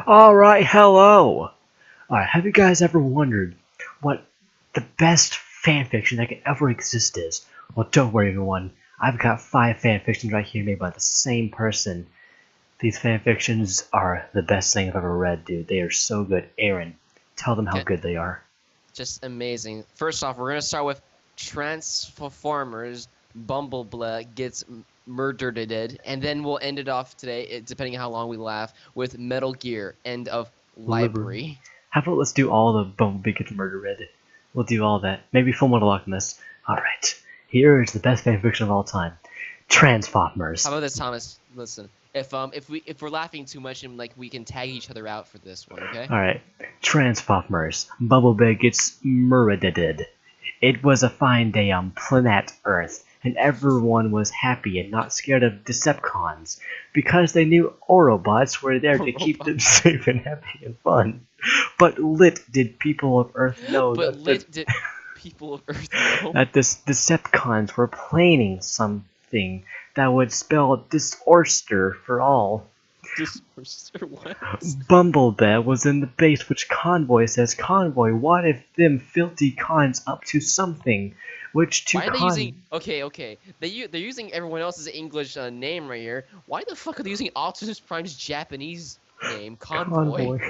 Alright, hello! Alright, have you guys ever wondered what the best fanfiction that could ever exist is? Well, don't worry everyone, I've got 5 fanfictions right here made by the same person. These fanfictions are the best thing I've ever read, dude. They are so good. Aaron, tell them how Okay, good they are. just amazing. First off, we're gonna start with Transformers. Bumblebee gets murdered, and then we'll end it off today, depending on how long we laugh, with Metal Gear. End of Liberty. library. How about let's do all the Bumblebee gets murdered? We'll do all that. Maybe Full Metal Alchemist. Alright, here is the best fanfiction of all time. Transformers. How about this, Thomas? Listen, if we're laughing too much, and like we can tag each other out for this one, okay? Alright. Transformers. Bumblebee gets murdered. It was a fine day on planet Earth, and everyone was happy and not scared of Decepticons, because they knew Autobots were there to keep them safe and happy and fun. But lit did people of Earth know But that lit did people of Earth know? that the Decepticons were planning something that would spell disaster for all. What? Bumblebee was in the base, which Convoy says, Convoy, what if them filthy cons up to something? Which to Why are they using? Okay. They're using everyone else's English name right here. Why the fuck are they using Optimus Prime's Japanese name, Convoy?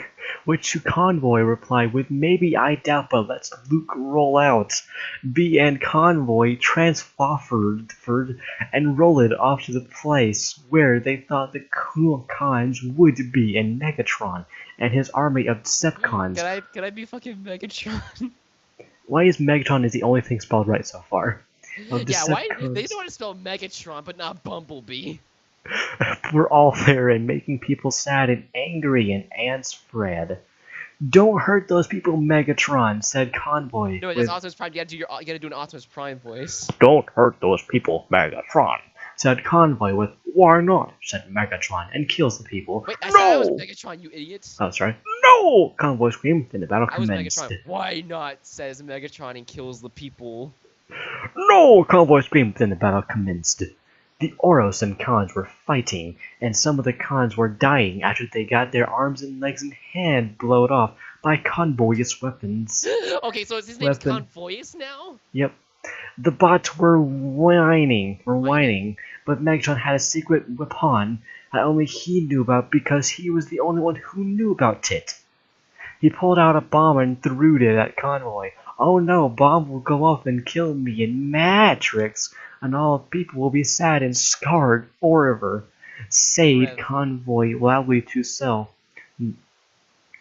Which to Convoy replied with, maybe I doubt, but let's Luke roll out. B and Convoy transformed and rolled off to the place where they thought the cool cons would be in Megatron and his army of Decepticons. Can I be fucking Megatron? Why is Megatron is the only thing spelled right so far? Yeah, why they don't want to spell Megatron but not Bumblebee? We're all there and making people sad and angry and ants spread. Don't hurt those people, Megatron, said Convoy. No, that's Optimus Prime. You gotta do an Optimus Prime voice. Don't hurt those people, Megatron, said Convoy with, why not, said Megatron, and kills the people. Wait, I no! said I was Megatron, you idiot. Oh, sorry. No! Convoy screamed, then the battle commenced. I was Megatron. Why not, says Megatron and kills the people. No! Convoy screamed, then the battle commenced. The Oros and Khans were fighting, and some of the Khans were dying after they got their arms and legs and hands blown off by Convoy's weapons. Okay, so his name's Convoyus now? Yep. The bots were whining, but Megatron had a secret weapon that only he knew about because he was the only one who knew about it. He pulled out a bomb and threw it at Convoy. Oh no, bomb will go off and kill me in Matrix, and all people will be sad and scarred forever, said Convoy loudly to self.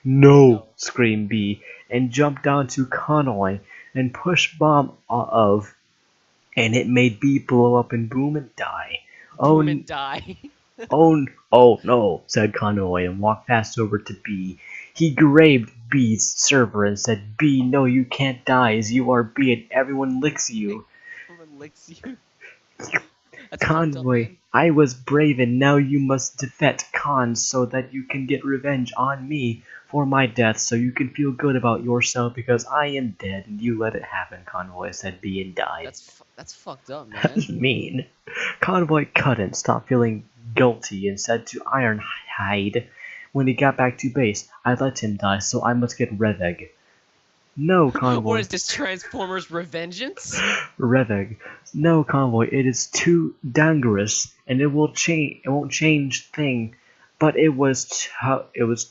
No, screamed B, and jumped down to Convoy and pushed bomb of, and it made B blow up and boom and die. Boom and die. Oh no, said Convoy and walked fast over to B. He grabbed B's server and said, B, no, you can't die, as you are B and everyone licks you. Everyone licks you. Convoy, I was brave and now you must defeat Cons so that you can get revenge on me for my death so you can feel good about yourself because I am dead and you let it happen, Convoy said B and died. That's fucked up, man. That's mean. Convoy couldn't stop feeling guilty and said to Ironhide when he got back to base, I let him die so I must get Reveg. No, Convoy. What is this, Transformers Revengeance? Reveg. No, Convoy, it is too dangerous, and it won't change thing. But it was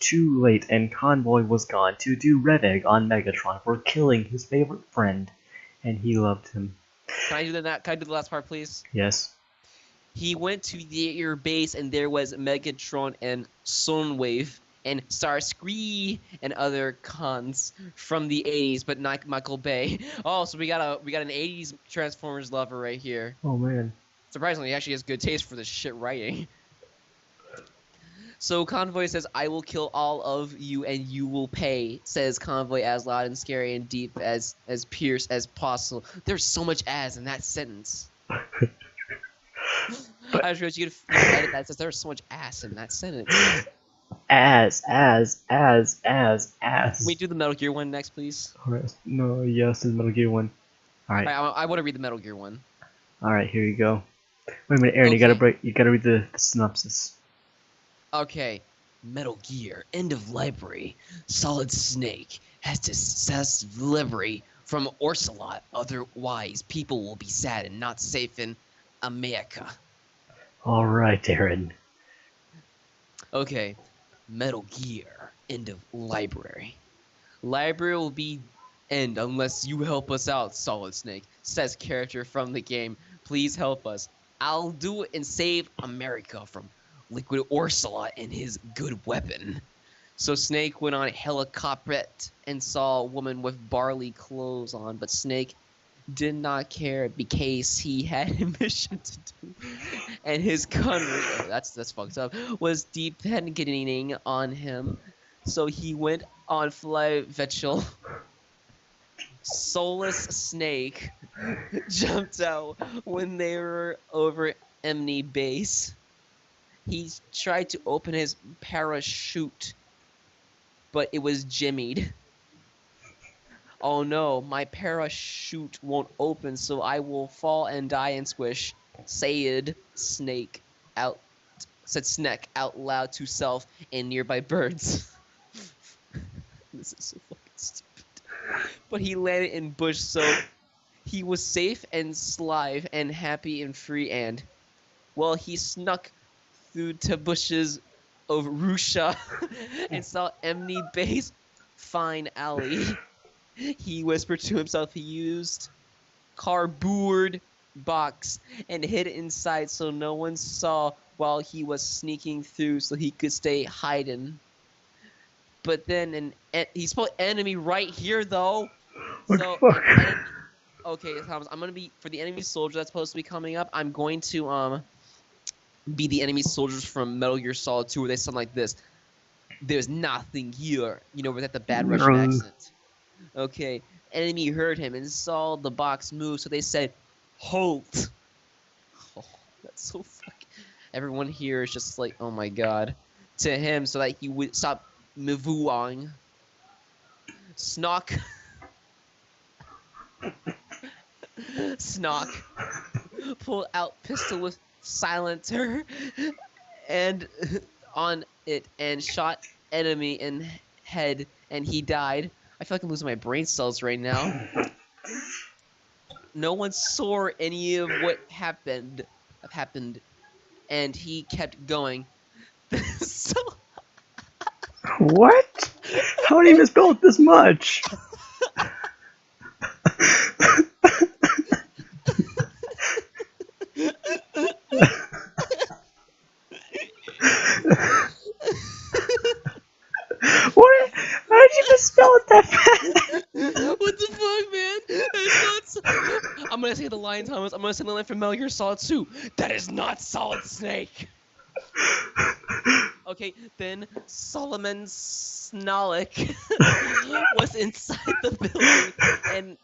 too late, and Convoy was gone to do Reveg on Megatron for killing his favorite friend, and he loved him. Can I do the last part, please? Yes. He went to your base, and there was Megatron and Sunwave and Starscream and other cons from the 80s, but not Michael Bay. Oh, so we got an 80s Transformers lover right here. Oh man. Surprisingly, he actually has good taste for this shit writing. So Convoy says, I will kill all of you and you will pay, says Convoy as loud and scary and deep as Pierce as possible. There's so much as in that sentence. I just realized you could edit that. Says there's so much ass in that sentence. As. Can we do the Metal Gear one next, please? Alright, no, yes, it's Metal Gear 1. Alright. I want to read the Metal Gear one. Alright, here you go. Wait a minute, Aaron, Okay. you gotta read the synopsis. Okay. Metal Gear, end of library. Solid Snake has to access delivery from Orsalot. Otherwise, people will be sad and not safe in America. Alright, Aaron. Okay, Metal Gear, end of library. Library will be end unless you help us out, Solid Snake, says character from the game. Please help us. I'll do it and save America from Liquid Orsalot and his good weapon. So Snake went on a helicopter and saw a woman with barley clothes on, but Snake did not care because he had a mission to do, and his country, that's fucked up, was depending on him. So he went on fly Vetchel. Soulless Snake jumped out when they were over Emny base. He tried to open his parachute, but it was jimmied. Oh no, my parachute won't open, so I will fall and die and squish. Said Snake out loud to self and nearby birds. This is so fucking stupid. But he landed in bush, so he was safe and slive and happy and free and, well, he snuck through to bushes of Russia and saw Emny base fine alley. He whispered to himself. He used cardboard box and hid inside so no one saw while he was sneaking through so he could stay hiding. But then he spelled enemy right here though. So okay, Thomas, I'm gonna be for the enemy soldier that's supposed to be coming up. I'm going to be the enemy soldiers from Metal Gear Solid 2 where they sound like this. There's nothing here. You know, with that the bad Russian accent. Okay, enemy heard him and saw the box move, so they said, "Halt!" Oh, that's so fucking. Everyone here is just like, "Oh my god," to him, so that he would stop moving. Snalk pulled out pistol with silencer and on it and shot enemy in head, and he died. I feel like I'm losing my brain cells right now. No one saw any of what happened, and he kept going. So What? How did he misspell it this much? What? How did you misspell it that fast? what the fuck, man? That's not. I'm gonna say the line, Thomas. I'm gonna say the line from Metal Gear Solid 2. That is not Solid Snake. Okay, then Soloman Snalk was inside the building, and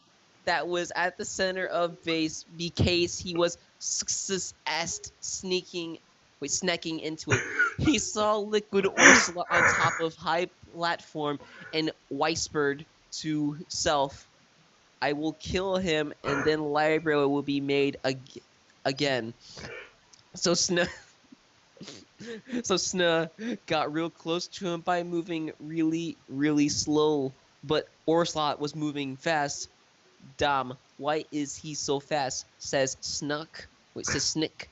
that was at the center of base because he was snacking into it. He saw Liquid Ursula on top of high platform and whispered to self, "I will kill him, and then library will be made again." So Sna got real close to him by moving really, really slow, but Orslot was moving fast. Damn, why is he so fast? Says says Snick.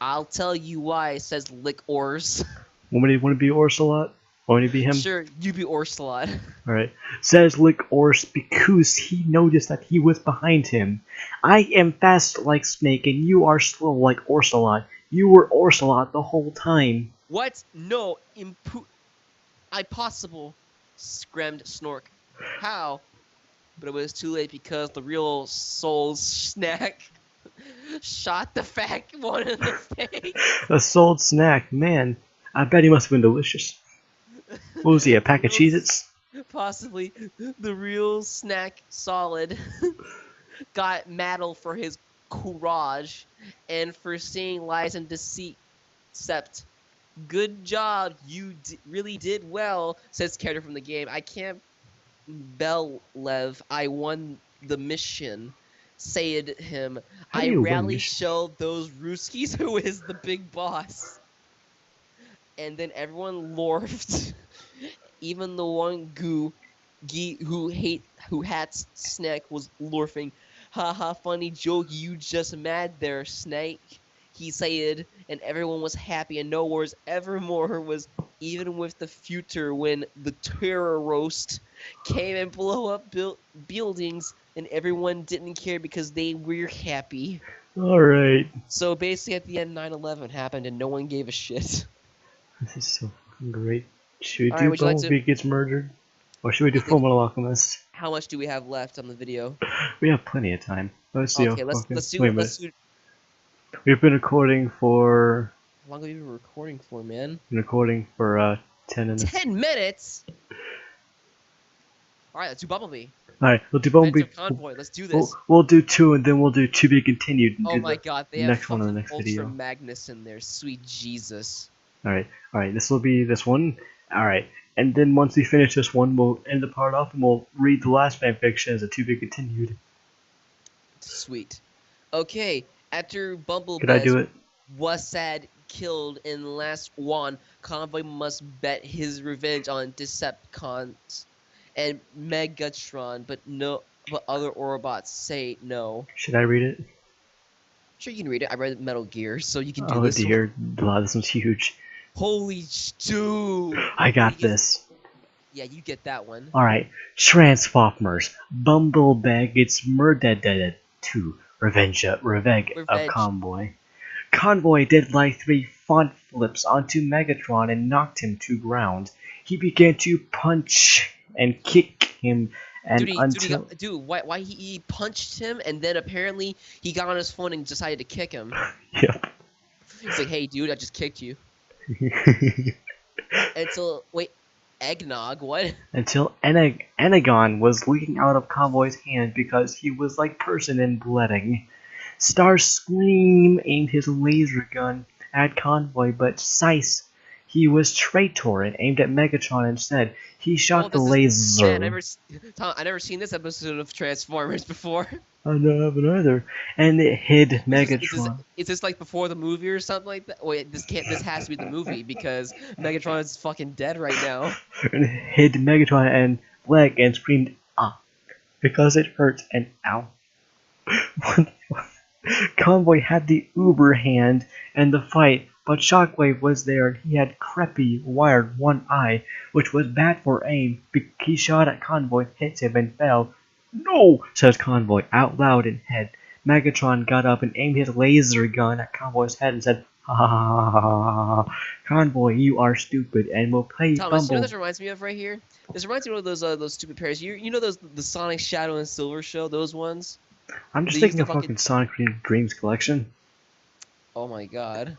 I'll tell you why, says Lick Ors. Want to be Orsalot? Want to be him? Sure, you be Orsalot. Alright. Says Lick Ors because he noticed that he was behind him. I am fast like Snake and you are slow like Orsalot. You were Orsalot the whole time. What? No, impossible, screamed Snork. How? But it was too late because the real soul snack shot the fat one in the face. A sold snack, man. I bet he must have been delicious. What was he, a pack of Cheez-Its? Possibly. The real snack solid got medal for his courage and for seeing lies and deceit. Except, good job, you really did well, says character from the game. I can't Belev, I won the mission, said him. I rarely show those Ruskies who is the big boss. and then everyone lorfed. Even the one who hates Snake was lorfing. Haha, funny joke, you just mad there, Snake. He said, and everyone was happy, and no words evermore was even with the future when the terror roast came and blow up buildings, and everyone didn't care because they were happy. Alright. So basically, at the end, 9/11 happened, and no one gave a shit. This is so fucking great. Should we All right, do would you like to? Bumblebee Gets Murdered? Or should we do I think. Fullmetal Alchemist? How much do we have left on the video? We have plenty of time. Let's see how Okay, let's fucking. let's do Wait a minute. let's do. We've been recording for. How long have you been recording for, man? 10 minutes. 10 minutes. All right, let's do Bumblebee. Alright, we'll do Bumblebee. Adventure Convoy. Let's do this. We'll do 2 and then we'll do To Be Continued and Oh do my the God, they have next one in the fucking next Ultra video. Magnus in there. Sweet Jesus. Alright, this will be this one. Alright, and then once we finish this one, we'll end the part off and we'll read the last fanfiction as a To Be Continued. Sweet. Okay, after Could I do Bumblebee it? was sad killed in last one, Convoy must bet his revenge on Decepticons and Megatron, but other Autobots say no. Should I read it? Sure, you can read it. I read Metal Gear, so you can do Oh this. dear, wow, this one's huge. Holy dude! I got You get- this. Yeah, you get that one. Alright, Transformers. Bumblebee gets murdered. 2. Revenge of Convoy. Convoy did like 3 front flips onto Megatron and knocked him to ground. He began to punch and kick him, and Dude, why he punched him and then apparently he got on his phone and decided to kick him. Yep. He's like, hey dude, I just kicked you. Until wait, eggnog, what? Until Enagon was leaking out of Convoy's hand because he was like person and bleeding. Starscream aimed his laser gun at Convoy, but Sice, he was traitor and aimed at Megatron instead. He shot the laser. Man, I never seen this episode of Transformers before. I haven't either. And it hid Megatron. Is this like before the movie or something like that? Wait, this has to be the movie because Megatron is fucking dead right now. And it hid Megatron and leg and screamed ah because it hurt and ow. Convoy had the uber hand and the fight, but Shockwave was there and he had creepy wired one eye, which was bad for aim. He shot at Convoy, hit him and fell. No, says Convoy out loud in head. Megatron got up and aimed his laser gun at Convoy's head and said, ha ha ha ha ha ha. Convoy, you are stupid and will play Thomas, Bumble. you know what this reminds me of right here? This reminds me of those stupid pairs. You know the Sonic Shadow and Silver show, those ones? I'm just They thinking used of to fucking Sonic Dreams collection. Oh my god.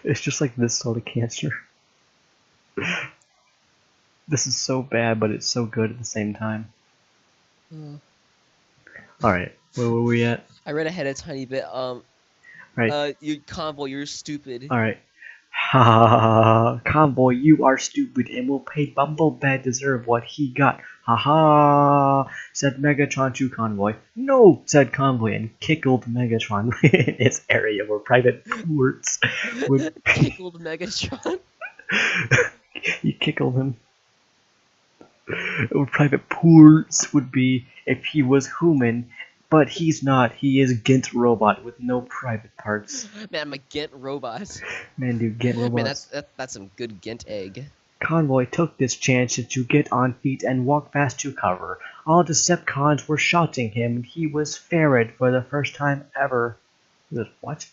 It's just like this sort of cancer. This is so bad, but it's so good at the same time. Alright, where were we at? I read ahead a tiny bit. Right. You Convoy, you're stupid. Alright. Ha! Convoy, you are stupid and will pay Bumblebee deserve what he got. Ha ha! Said Megatron to Convoy. No! Said Convoy and kickled Megatron in its area where private ports would Kickled Megatron. You kickled him. Where private ports would be if he was human, but he's not. He is Gint robot with no private parts. Man, I'm a Gint robot. Man, dude, Gint robots. Man, that's some good Gint egg. Convoy took this chance to get on feet and walk fast to cover. All Decepticons were shouting him, and he was ferried for the first time ever. What?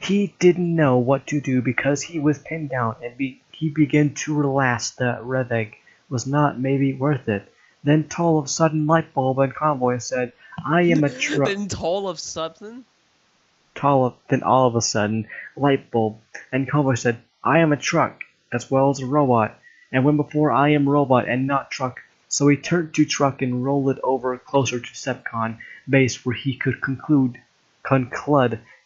He didn't know what to do because he was pinned down, and he began to relax. The Reveg was not maybe worth it. Then toll of sudden light bulb and Convoy said, I am a truck. Then toll of something? Then all of a sudden, light bulb, and Convoy said, I am a truck, as well as a robot, and when before I am robot and not truck. So he turned to truck and rolled it over closer to Sepcon base where he could conclude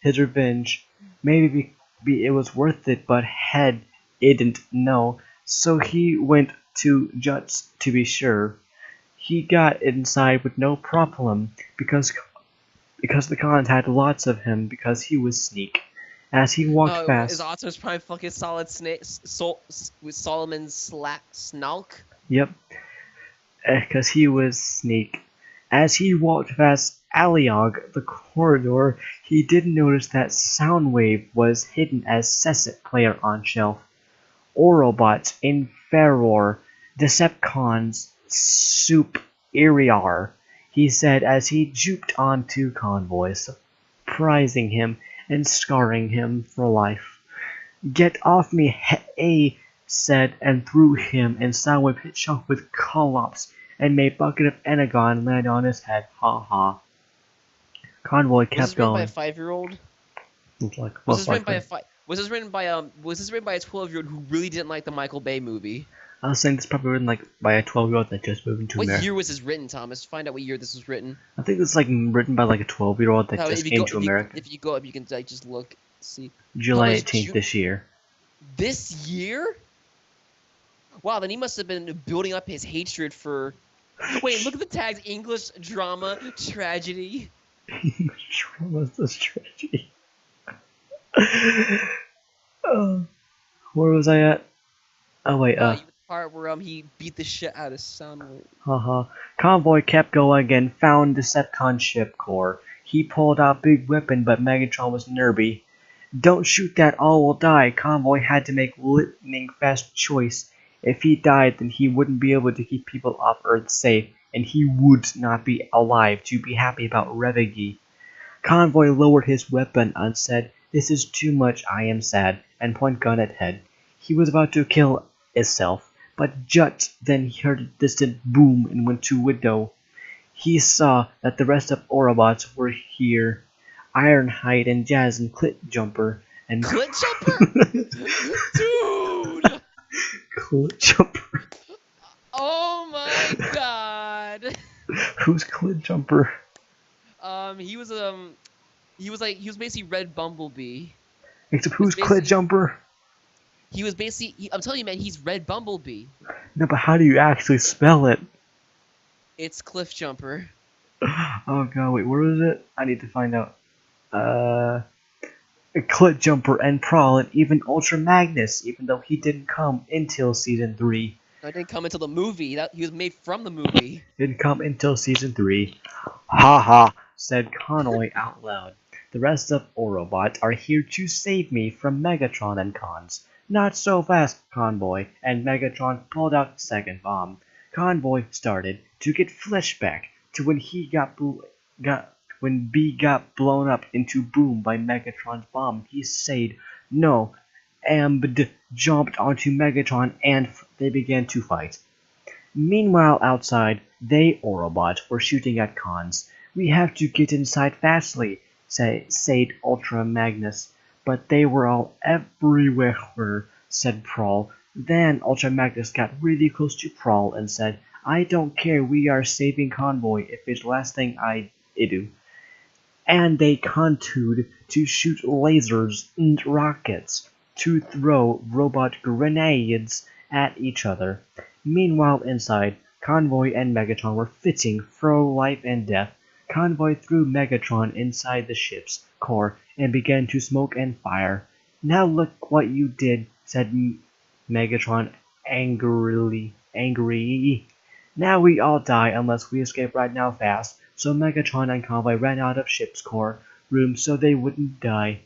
his revenge. Maybe it was worth it, but Head didn't know, so he went to Juts to be sure. He got inside with no problem, because the cons had lots of him, because he was sneak. As he walked Is fast, Optimus Prime fucking solid snake? With Solomon's Snalk? yep, because he was Sneak. As he walked past Aliog, the corridor, he did notice that Soundwave was hidden as Sesset player on shelf. Autobots, Inferior, Decepticons, Superior, he said as he juked onto Convoy, surprising him and scarring him for life. Get off me, A said and threw him, and Soundwave hit Shock with Collops and made Bucket of Energon land on his head. Ha ha. Convoy Was kept this written by a going. 5-year-old? Like, Was most this written by likely. a Was this written by Was this written by a 12-year-old who really didn't like the Michael Bay movie? I was saying this is probably written like by a 12-year-old that just moved into What America. year was this written, Thomas? Find out what year this was written. I think it's like written by like a 12-year-old that Now, just came to America. If you go up, you can like just look, see. July Thomas, 18th this year. This year? Wow, then he must have been building up his hatred for. Wait, look at the tags: English drama, tragedy. What's this tragedy? Where was I at? Oh wait, The part where he beat the shit out of Soundwave. haha. Convoy kept going and found Decepticon ship core. He pulled out big weapon, but Megatron was nervy. Don't shoot that, all will die. Convoy had to make lightning fast choice. If he died, then he wouldn't be able to keep people off Earth safe, and he would not be alive to be happy about Revigi. Convoy lowered his weapon and said, "This is too much, I am sad," and point gun at head. He was about to kill itself, but just then he heard a distant boom and went to window. He saw that the rest of Autobots were here. Ironhide and Jazz and Clit Jumper and Clit Jumper? Dude! Clit Jumper. Oh my god! Who's Clit Jumper? He was basically Red Bumblebee. Except who's Clit Jumper? He was basically, I'm telling you, man, he's Red Bumblebee. No, but how do you actually spell it? It's Cliff Jumper. Oh god, wait, where is it? I need to find out. Clit Jumper and Prawl and even Ultra Magnus, even though he didn't come until season 3. I didn't come until the movie. He was made from the movie. Didn't come until season 3. Ha ha, said Convoy out loud. The rest of Autobot are here to save me from Megatron and Cons. Not so fast, Convoy, and Megatron pulled out the second bomb. Convoy started to get flashback to when when B got blown up into boom by Megatron's bomb. He said no, and jumped onto Megatron and they began to fight. Meanwhile outside, they Autobots were shooting at Cons. We have to get inside fastly, said Ultra Magnus. But they were all everywhere, said Prawl. Then Ultra Magnus got really close to Prawl and said, I don't care, we are saving Convoy if it's the last thing I do. And they continued to shoot lasers and rockets to throw robot grenades at each other. Meanwhile inside, Convoy and Megatron were fighting for life and death. Convoy threw Megatron inside the ship's core and began to smoke and fire. Now look what you did, said Megatron angrily. Now we all die unless we escape right now fast. So Megatron and Convoy ran out of ship's core room so they wouldn't die.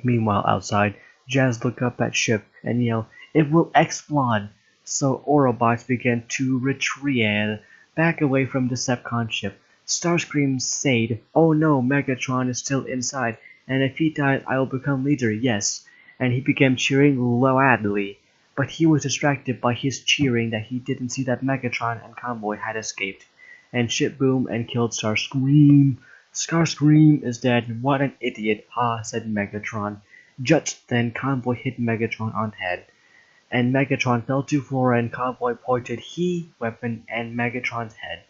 Meanwhile outside, Jazz looked up at ship and yelled, It will explode! So Autobots began to retreat back away from Decepticon ship. Starscream said, Oh no, Megatron is still inside, and if he dies I will become leader, yes. And he began cheering loudly, but he was distracted by his cheering that he didn't see that Megatron and Convoy had escaped. And ship boomed and killed Starscream. Starscream is dead, what an idiot, ha, said Megatron. Just then Convoy hit Megatron on head, and Megatron fell to floor and Convoy pointed he weapon at Megatron's head.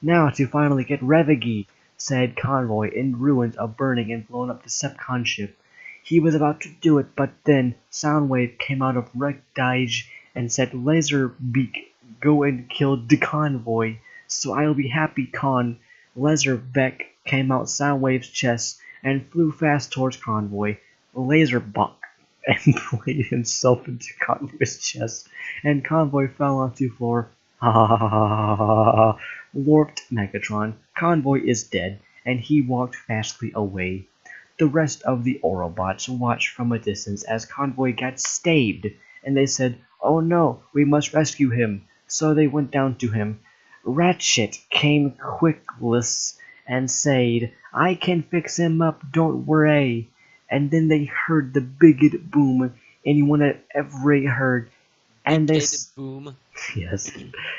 Now to finally get Revigi, said Convoy in ruins of burning and blown up Decepticon ship. He was about to do it, but then Soundwave came out of wreckage and said, Laserbeak, go and kill the Convoy, so I'll be happy, Con. Laserbeak came out Soundwave's chest and flew fast towards Convoy. laser bonk and played himself into Convoy's chest, and Convoy fell onto the floor. Ha ha ha ha ha ha! Lorped Megatron. Convoy is dead, and he walked fastly away. The rest of the Autobots watched from a distance as Convoy got stabbed, and they said, "Oh no, we must rescue him." So they went down to him. Ratchet came quickless and said, "I can fix him up, don't worry." And then they heard the biggest boom anyone had ever heard, and they boom. yes,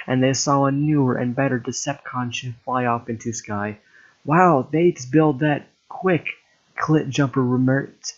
and they saw a newer and better Decepticon ship fly off into sky. Wow, they just built that quick, Clit Jumper remarked.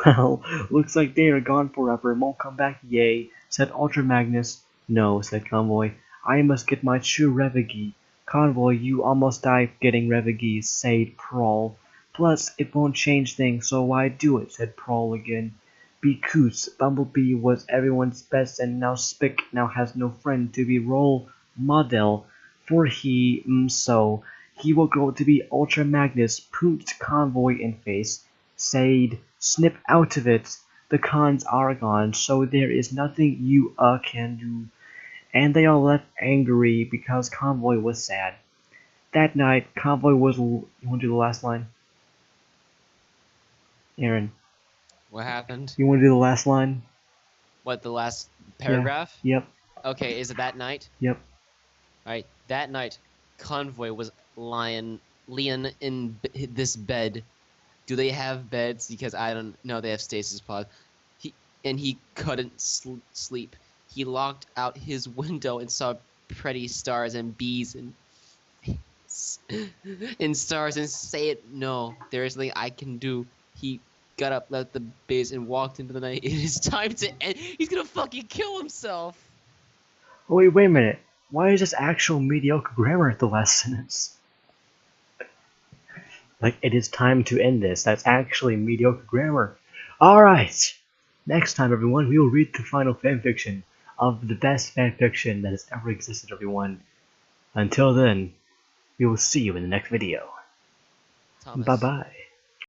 Well, looks like they are gone forever and won't come back, yay, said Ultra Magnus. No, said Convoy, I must get my true Revigi. Convoy, you almost died getting Revigi, said Prawl. Plus, it won't change things, so why do it, said Prawl again. Because Bumblebee was everyone's best and now Spick now has no friend to be role model for so he will go to be Ultra Magnus, pooped Convoy in face, said, snip out of it, the cons are gone, so there is nothing you can do. And they all left angry because Convoy was sad. That night, Convoy was. You want to do the last line? Aaron. What happened? You want to do the last line? What, the last paragraph? Yeah. Yep. Okay, is it that night? Yep. Alright, that night, Convoy was lying in this bed. Do they have beds? Because I don't know. They have stasis pods. He couldn't sleep. He looked out his window and saw pretty stars and bees and stars and said, "No, there is nothing I can do." He got up, left the base, and walked into the night. It is time to end. He's gonna fucking kill himself. Oh, wait a minute. Why is this actual mediocre grammar at the last sentence? Like, it is time to end this. That's actually mediocre grammar. Alright! Next time, everyone, we will read the final fanfiction of the best fanfiction that has ever existed, everyone. Until then, we will see you in the next video. Thomas. Bye-bye.